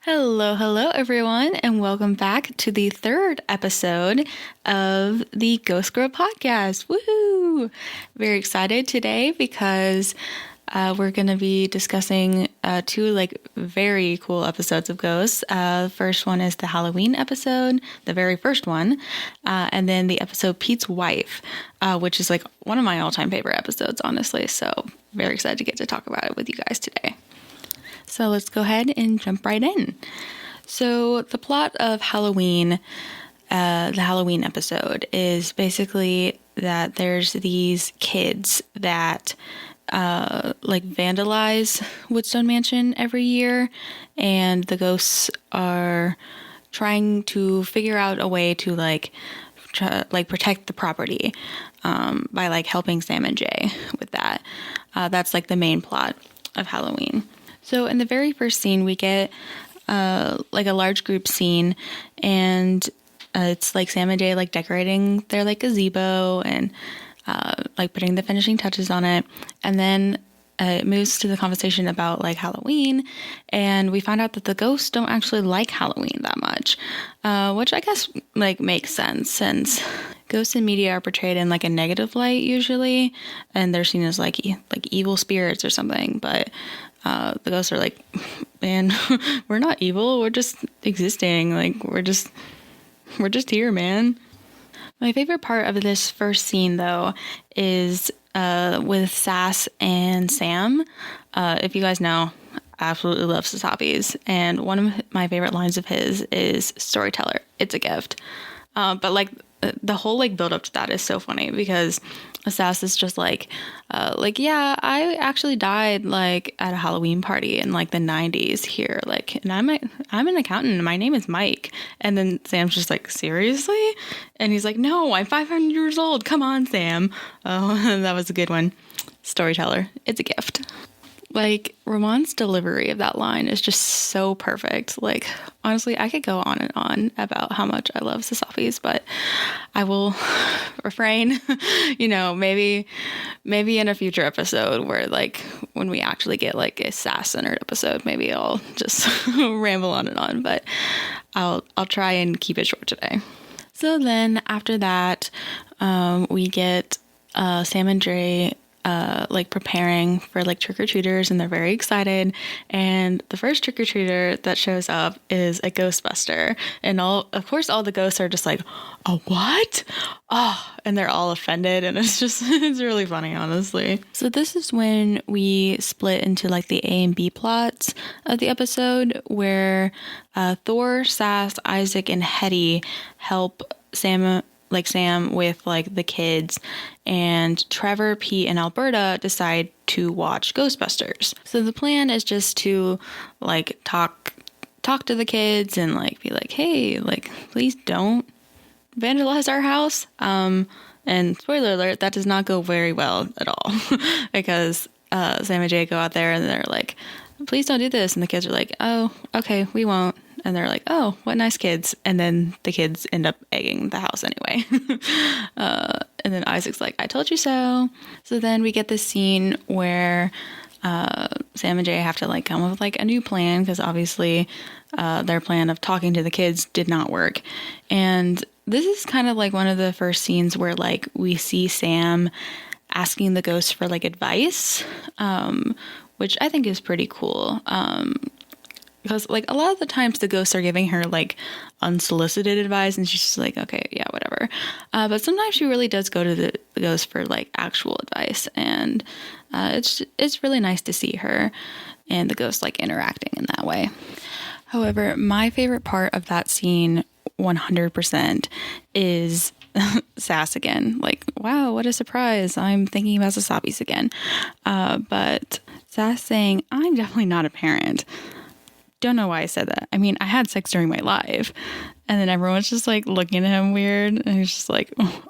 Hello, everyone, and welcome back to the third episode of the Ghost Girl podcast. Woohoo! Very excited today because we're going to be discussing two very cool episodes of Ghosts. The first one is the Halloween episode, the very first one, and then the episode Pete's Wife, which is one of my all-time favorite episodes, honestly. So very excited to get to talk about it with you guys today. So let's go ahead and jump right in. So the plot of Halloween, the Halloween episode, is basically that there's these kids that vandalize Woodstone Mansion every year, and the ghosts are trying to figure out a way to protect the property by helping Sam and Jay with that. That's the main plot of Halloween. So in the very first scene, we get a large group scene, and it's Sam and Jay decorating their gazebo and putting the finishing touches on it. And then it moves to the conversation about Halloween, and we find out that the ghosts don't actually like Halloween that much, which I guess makes sense since ghosts in media are portrayed in a negative light usually, and they're seen as evil spirits or something. But the ghosts are man, we're not evil. We're just existing. We're just here, man. My favorite part of this first scene, though, is with Sass and Sam. If you guys know, I absolutely love Sasapis. And one of my favorite lines of his is storyteller. It's a gift. But the whole build up to that is so funny because Sass is just yeah, I actually died at a Halloween party in the 90s here, and I'm an accountant and my name is Mike. And then Sam's just seriously? And he's no, I'm 500 years old, come on, Sam. Oh, that was a good one. Storyteller, it's a gift. Ramon's delivery of that line is just so perfect. Honestly, I could go on and on about how much I love Sasapis, but I will refrain. Maybe in a future episode where when we actually get a Sass-centered episode, maybe I'll just ramble on and on, but I'll try and keep it short today. So then after that, we get Sam and Dre preparing for trick-or-treaters, and they're very excited. And the first trick-or-treater that shows up is a Ghostbuster, and all the ghosts are just a what? Oh, and they're all offended, and it's really funny, honestly. So this is when we split into the A and B plots of the episode, where Thor, Sass, Isaac, and Hetty help Sam with the kids, and Trevor, Pete, and Alberta decide to watch Ghostbusters. So the plan is just to talk to the kids and be hey, please don't vandalize our house. And spoiler alert, that does not go very well at all because Sam and Jay go out there and they're please don't do this, and the kids are oh, okay, we won't. And they're oh, what nice kids. And then the kids end up egging the house anyway. And then Isaac's I told you so. So then we get this scene where Sam and Jay have to come up with a new plan, because obviously their plan of talking to the kids did not work. And this is kind of one of the first scenes where we see Sam asking the ghost for advice, which I think is pretty cool. Because a lot of the times the ghosts are giving her unsolicited advice, and she's just okay, yeah, whatever. But sometimes she really does go to the ghost for actual advice, and it's really nice to see her and the ghost interacting in that way. However, my favorite part of that scene 100% is Sass again. Wow, what a surprise. I'm thinking about Sasapis again. But Sass saying, I'm definitely not a parent. Don't know why I said that. I mean, I had sex during my life. And then everyone's just looking at him weird. And he's just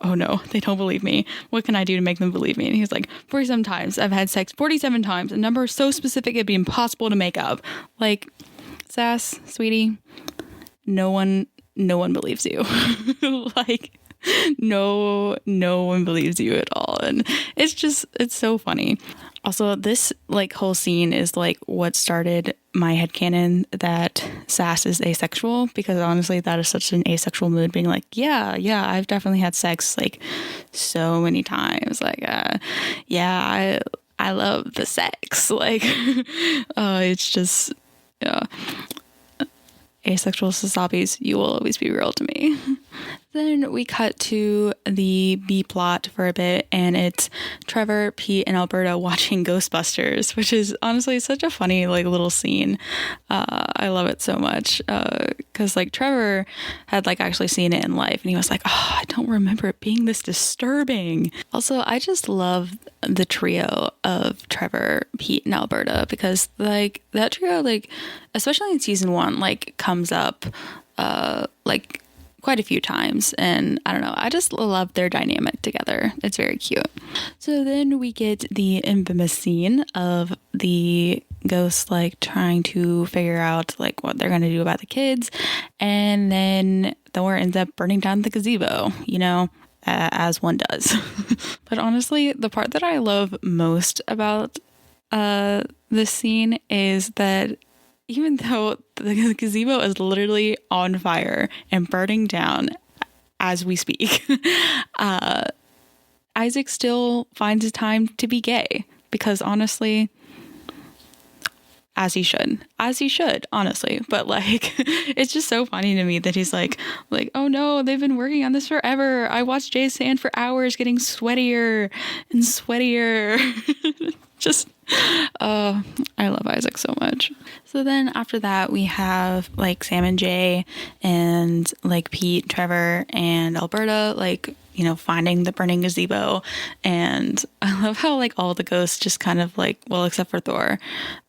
oh no, they don't believe me. What can I do to make them believe me? And he's 47 times. I've had sex 47 times. A number so specific it'd be impossible to make up. Sass, sweetie, no one believes you. no one believes you at all. And it's so funny. Also, this like whole scene is like what started my headcanon that Sass is asexual, because honestly, that is such an asexual mood, being like, yeah, I've definitely had sex like so many times. Like, yeah, I love the sex. Like, it's just, yeah. Asexual Sasabis, you will always be real to me. Then we cut to the B plot for a bit, and it's Trevor, Pete, and Alberta watching Ghostbusters, which is honestly such a funny like little scene. I love it so much because like Trevor had like actually seen it in life, and he was like, "Oh, I don't remember it being this disturbing." Also, I just love the trio of Trevor, Pete, and Alberta, because like that trio, like especially in season 1, like comes up like quite a few times, and I don't know, I just love their dynamic together. It's very cute. So then we get the infamous scene of the ghosts like trying to figure out like what they're going to do about the kids, and then Thor ends up burning down the gazebo, you know, as one does. But honestly, the part that I love most about this scene is that even though the gazebo is literally on fire and burning down as we speak, Isaac still finds the time to be gay, because honestly, as he should, honestly. But like, it's just so funny to me that he's like, oh no, they've been working on this forever. I watched Jay Sand for hours getting sweatier and sweatier. Just, I love Isaac so much. So then after that, we have like Sam and Jay and like Pete, Trevor, and Alberta, like, you know, finding the burning gazebo. And I love how like all the ghosts just kind of like, well, except for Thor,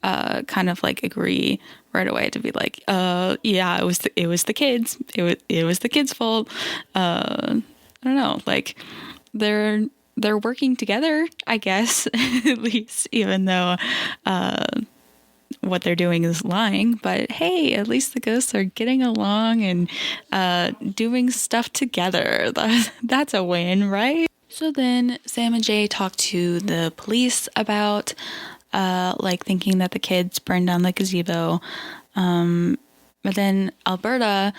kind of like agree right away to be like, yeah, it was the kids. It was the kids' fault. I don't know, like they're working together, I guess, at least, even though what they're doing is lying. But hey, at least the ghosts are getting along and doing stuff together. That's a win, right? So then Sam and Jay talk to the police about like thinking that the kids burned down the gazebo. But then Alberta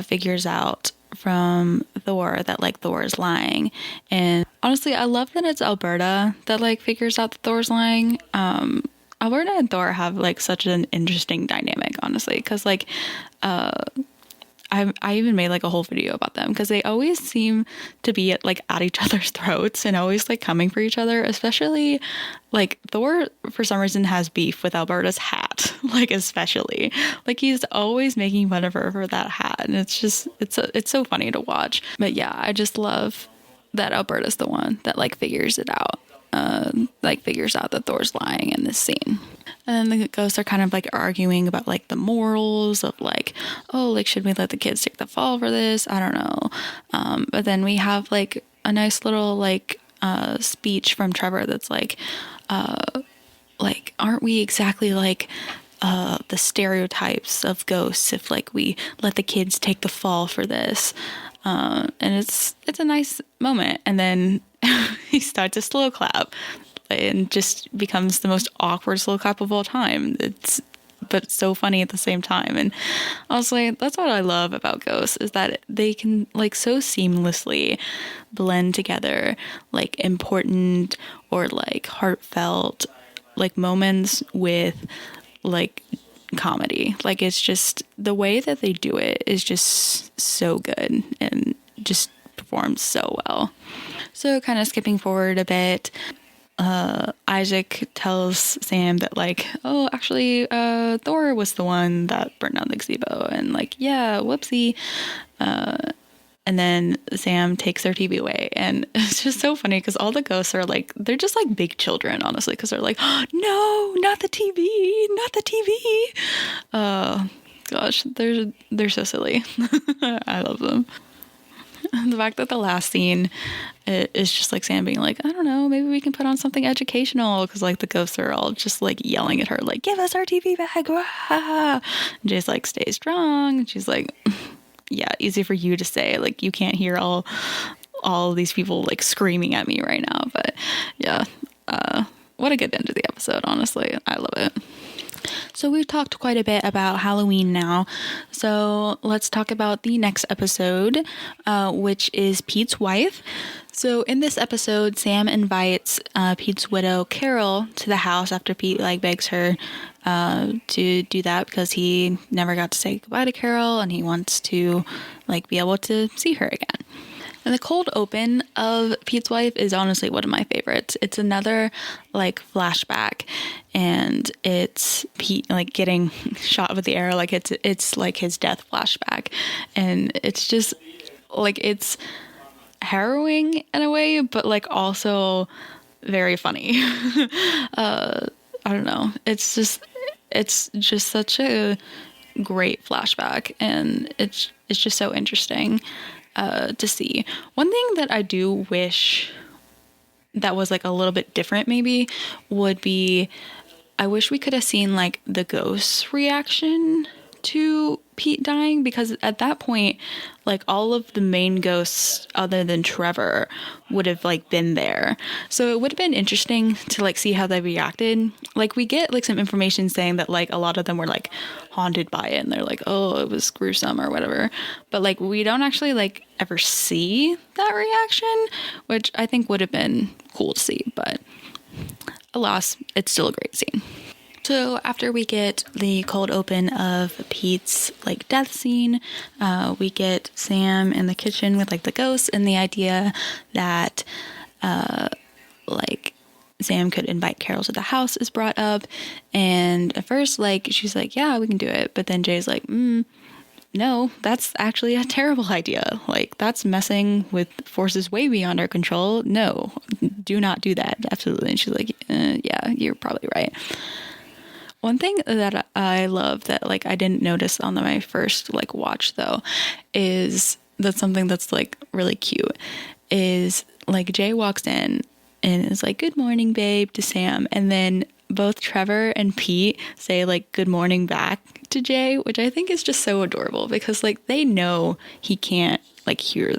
figures out from Thor that like Thor is lying. And honestly, I love that it's Alberta that like figures out that Thor's lying. Alberta and Thor have like such an interesting dynamic, honestly, because like I even made like a whole video about them, because they always seem to be at each other's throats and always like coming for each other. Especially like Thor for some reason has beef with Alberta's hat, like especially like he's always making fun of her for that hat, and it's just it's so funny to watch. But yeah, I just love that Alberta's the one that like figures it out. Like figures out that Thor's lying in this scene. And then the ghosts are kind of like arguing about like the morals of like, oh, like should we let the kids take the fall for this? I don't know. But then we have like a nice little like speech from Trevor that's like aren't we exactly like the stereotypes of ghosts if like we let the kids take the fall for this? And it's a nice moment. And then he starts a slow clap and just becomes the most awkward slow clap of all time. But so funny at the same time. And honestly, that's what I love about ghosts, is that they can like so seamlessly blend together like important or like heartfelt like moments with like comedy. Like it's just the way that they do it is just so good and just performs so well. So kind of skipping forward a bit, Isaac tells Sam that like, oh, actually Thor was the one that burned down the gazebo, and like, yeah, whoopsie. And then Sam takes their TV away, and it's just so funny because all the ghosts are like, they're just like big children, honestly, because they're like, oh, no, not the TV, not the TV. Gosh, they're so silly. I love them. The fact that the last scene is just like Sam being like, I don't know, maybe we can put on something educational, because like the ghosts are all just like yelling at her like, give us our TV back. And Jay's like, stay strong. And she's like, yeah, easy for you to say. Like, you can't hear all these people like screaming at me right now, but yeah, what a good end to the episode. Honestly, I love it. So we've talked quite a bit about Halloween now, so let's talk about the next episode, which is Pete's wife. So in this episode, Sam invites Pete's widow Carol to the house after Pete like begs her to do that because he never got to say goodbye to Carol and he wants to like be able to see her again. And the cold open of Pete's wife is honestly one of my favorites. It's another like flashback, and it's Pete like getting shot with the arrow. Like it's like his death flashback, and it's just like it's harrowing in a way, but like also very funny. I don't know. It's just such a great flashback, and it's just so interesting to see. One thing that I do wish that was like a little bit different maybe would be, I wish we could have seen like the ghost's reaction to Pete dying, because at that point like all of the main ghosts other than Trevor would have like been there, so it would have been interesting to like see how they reacted. Like we get like some information saying that like a lot of them were like haunted by it and they're like, oh, it was gruesome or whatever, but like we don't actually like ever see that reaction, which I think would have been cool to see, but alas, it's still a great scene. So after we get the cold open of Pete's like death scene, we get Sam in the kitchen with like the ghosts, and the idea that like Sam could invite Carol to the house is brought up. And at first like she's like, yeah, we can do it, but then Jay's like, no, that's actually a terrible idea. Like, that's messing with forces way beyond our control. No, do not do that. Absolutely. And she's like, yeah, you're probably right. One thing that I love that like I didn't notice on my first like watch though is that something that's like really cute is like Jay walks in and is like, good morning, babe, to Sam, and then both Trevor and Pete say like good morning back to Jay, which I think is just so adorable because like they know he can't like hear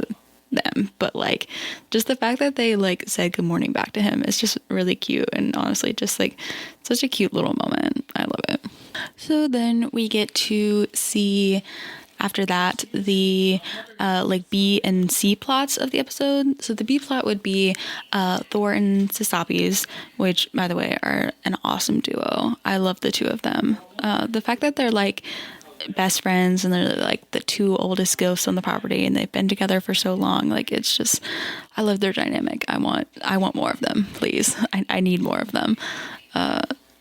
them, but like just the fact that they like said good morning back to him is just really cute, and honestly just like such a cute little moment. I love it. So then we get to see after that the like B and C plots of the episode. So the B plot would be Thor and Sisapis, which by the way are an awesome duo. I love the two of them. The fact that they're like best friends and they're like the two oldest ghosts on the property and they've been together for so long, like it's just, I love their dynamic. I want more of them, please. I need more of them.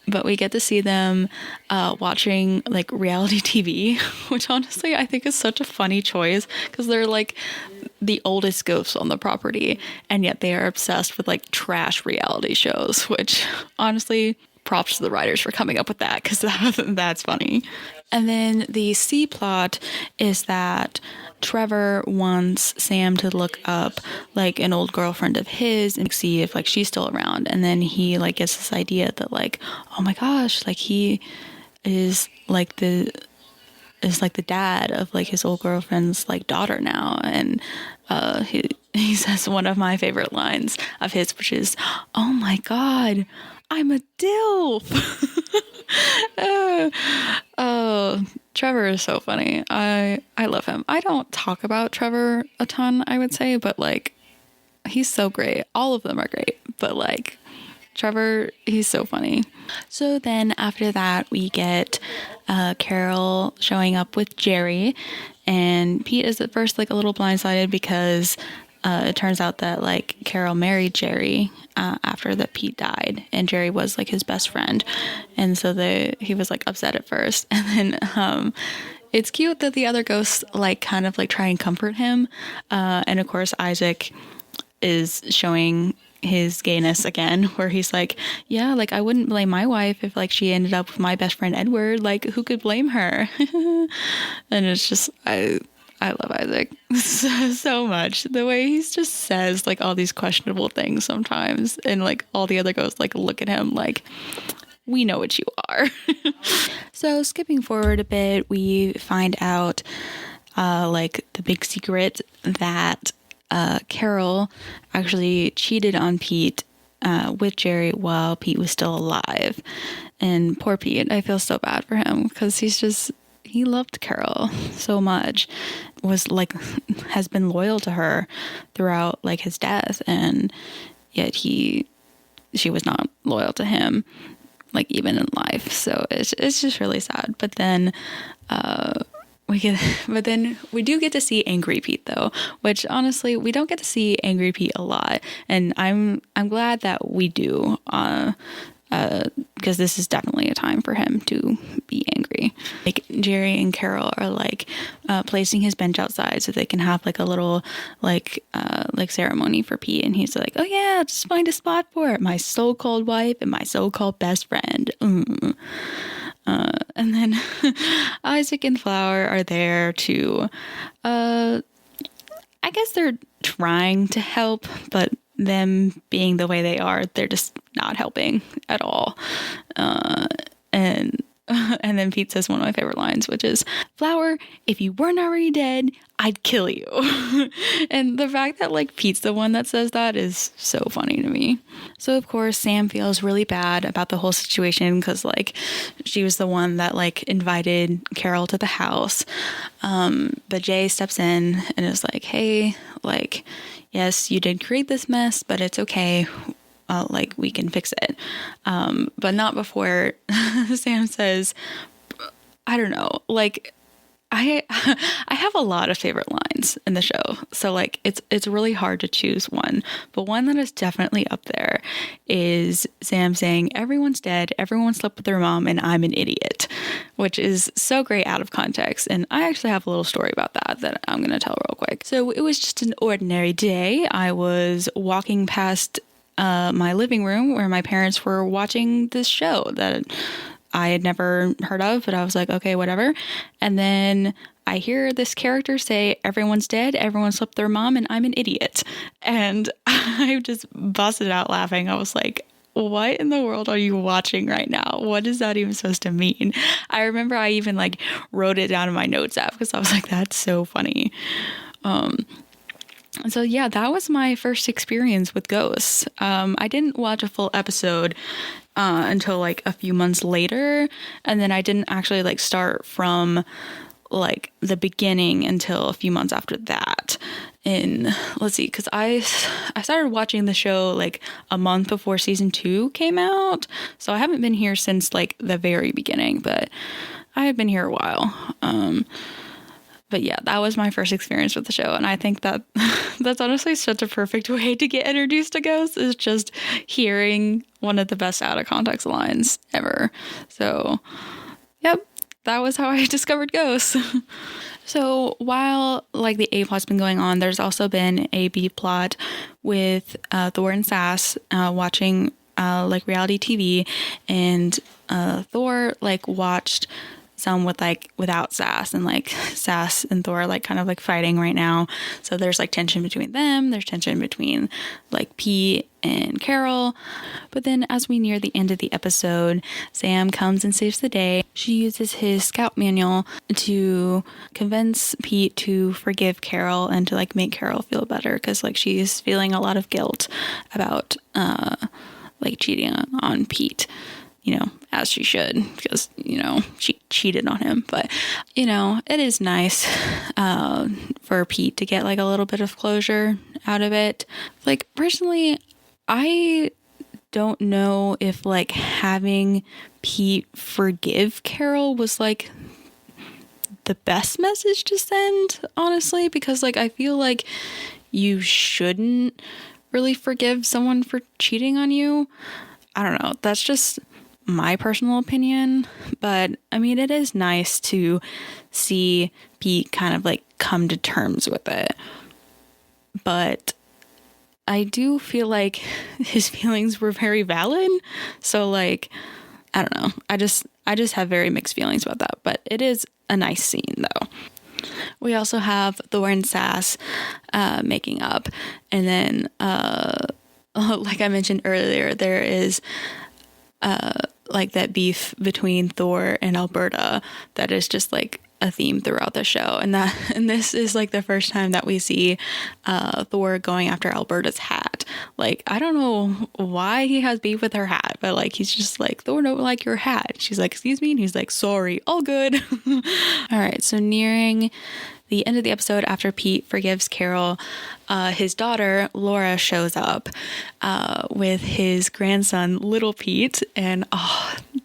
But we get to see them watching like reality TV, which honestly I think is such a funny choice because they're like the oldest ghosts on the property and yet they are obsessed with like trash reality shows, which honestly props to the writers for coming up with that because that's funny. And then the C plot is that Trevor wants Sam to look up like an old girlfriend of his and see if like she's still around. And then he like gets this idea that like, oh my gosh, like he is like the dad of like his old girlfriend's like daughter now. And he says one of my favorite lines of his, which is, oh my God, I'm a DILF. Trevor is so funny. I love him. I don't talk about Trevor a ton, I would say, but like he's so great. All of them are great, but like Trevor, he's so funny. So then after that we get Carol showing up with Jerry, and Pete is at first like a little blindsided because it turns out that like Carol married Jerry after that Pete died, and Jerry was like his best friend, and so he was like upset at first, and then it's cute that the other ghosts like kind of like try and comfort him, and of course Isaac is showing his gayness again, where he's like, yeah, like I wouldn't blame my wife if like she ended up with my best friend Edward, like who could blame her? And it's just I love Isaac so much. The way he just says like all these questionable things sometimes, and like all the other ghosts like look at him like, we know what you are. So skipping forward a bit, we find out like the big secret that Carol actually cheated on Pete with Jerry while Pete was still alive. And poor Pete, I feel so bad for him because he loved Carol so much, has been loyal to her throughout like his death, and yet she was not loyal to him, like even in life. So it's just really sad. But then we do get to see Angry Pete though, which honestly we don't get to see Angry Pete a lot, and I'm glad that we do, because this is definitely a time for him to be angry. Like Jerry and Carol are like placing his bench outside so they can have like a little like ceremony for Pete, and he's like, oh yeah, just find a spot for it, my so-called wife and my so-called best friend. And then Isaac and Flower are there to I guess they're trying to help, but them being the way they are, they're just not helping at all. And then Pete says one of my favorite lines, which is, Flower, if you weren't already dead, I'd kill you. And the fact that like Pete's the one that says that is so funny to me. So of course Sam feels really bad about the whole situation because like she was the one that like invited Carol to the house. But Jay steps in and is like, hey, like, yes, you did create this mess, but it's okay. Like we can fix it. But not before Sam says, I don't know, like I have a lot of favorite lines in the show. So like it's really hard to choose one, but one that is definitely up there is Sam saying, everyone's dead, everyone slept with their mom, and I'm an idiot, which is so great out of context. And I actually have a little story about that I'm going to tell real quick. So it was just an ordinary day. I was walking past my living room where my parents were watching this show that I had never heard of, but I was like, okay, whatever. And then I hear this character say, everyone's dead, everyone slept with their mom, and I'm an idiot. And I just busted out laughing. I was like, what in the world are you watching right now? What is that even supposed to mean? I remember I even like wrote it down in my notes app because I was like, that's so funny. So yeah, that was my first experience with ghosts. I didn't watch a full episode until like a few months later, and then I didn't actually like start from like the beginning until a few months after that. Let's see, because I started watching the show like a month before season 2 came out, so I haven't been here since like the very beginning, but I have been here a while. But yeah, that was my first experience with the show. And I think that that's honestly such a perfect way to get introduced to ghosts, is just hearing one of the best out of context lines ever. So, yep, that was how I discovered ghosts. So while like the A plot's been going on, there's also been a B plot with Thor and Sass watching like reality TV, and Thor like watched some with like without Sass, and like Sass and Thor are like kind of like fighting right now. So there's like tension between them. There's tension between like Pete and Carol. But then as we near the end of the episode, Sam comes and saves the day. She uses his scout manual to convince Pete to forgive Carol and to like make Carol feel better, because like she's feeling a lot of guilt about like cheating on Pete. You know, as she should, because, you know, she cheated on him. But, you know, it is nice for Pete to get like a little bit of closure out of it. Like, personally, I don't know if like having Pete forgive Carol was like the best message to send, honestly, because like I feel like you shouldn't really forgive someone for cheating on you. I don't know. That's just my personal opinion, but I mean, it is nice to see Pete kind of like come to terms with it. But I do feel like his feelings were very valid. So like, I don't know. I just have very mixed feelings about that, but it is a nice scene though. We also have Thor and Sass making up, and then like I mentioned earlier, there is like that beef between Thor and Alberta that is just like a theme throughout the show, and this is like the first time that we see Thor going after Alberta's hat. Like, I don't know why he has beef with her hat, but like he's just like, Thor don't like your hat. She's like, excuse me, and he's like, sorry, all good. All right, so nearing the end of the episode, after Pete forgives Carol, his daughter Laura shows up with his grandson Little Pete, and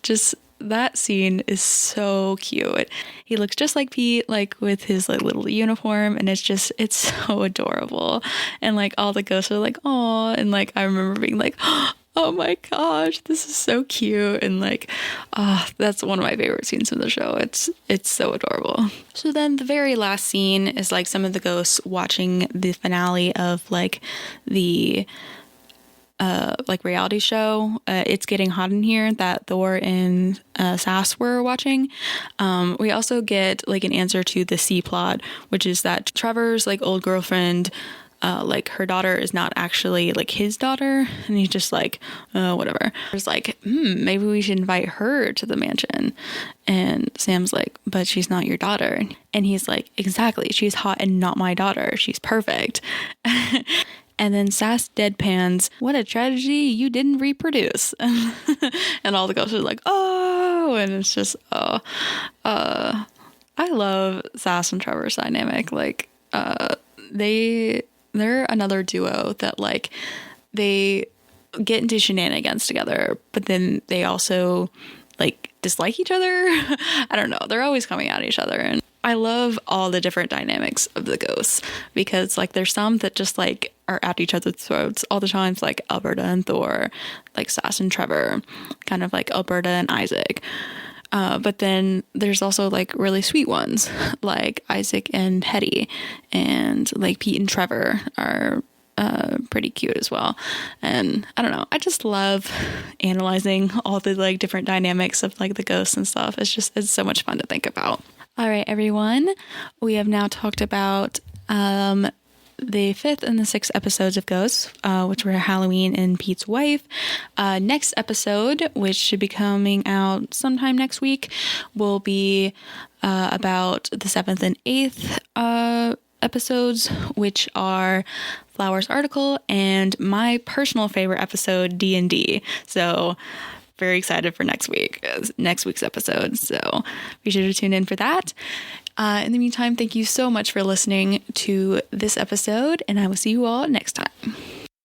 just that scene is so cute. He looks just like Pete, like with his like little uniform, and it's so adorable. And like all the ghosts are like, "Aw," and like I remember being like, oh my gosh, this is so cute. And like, that's one of my favorite scenes in the show. It's so adorable. So then the very last scene is like some of the ghosts watching the finale of like the like reality show, It's Getting Hot in Here, that Thor and Sass were watching. We also get like an answer to the C plot, which is that Trevor's like old girlfriend, like her daughter is not actually like his daughter, and he's just like, whatever. It's like, maybe we should invite her to the mansion. And Sam's like, but she's not your daughter. And he's like, exactly, she's hot and not my daughter. She's perfect. And then Sass deadpans, what a tragedy, you didn't reproduce. And all the ghosts are like, oh, and it's just, I love Sass and Trevor's dynamic. Like, they're another duo that like, they get into shenanigans together, but then they also like dislike each other. I don't know. They're always coming at each other. And I love all the different dynamics of the ghosts, because like there's some that just like are at each other's throats all the time, like Alberta and Thor, like Sass and Trevor, kind of like Alberta and Isaac. But then there's also like really sweet ones like Isaac and Hetty, and like Pete and Trevor are pretty cute as well. And I don't know, I just love analyzing all the like different dynamics of like the ghosts and stuff. It's so much fun to think about. All right, everyone, we have now talked about the 5th and the 6th episodes of Ghosts, which were Halloween and Pete's wife. Next episode, which should be coming out sometime next week, will be about the 7th and 8th episodes, which are Flower's article and my personal favorite episode, D&D. So very excited for next week's episode. So be sure to tune in for that. In the meantime, thank you so much for listening to this episode, and I will see you all next time.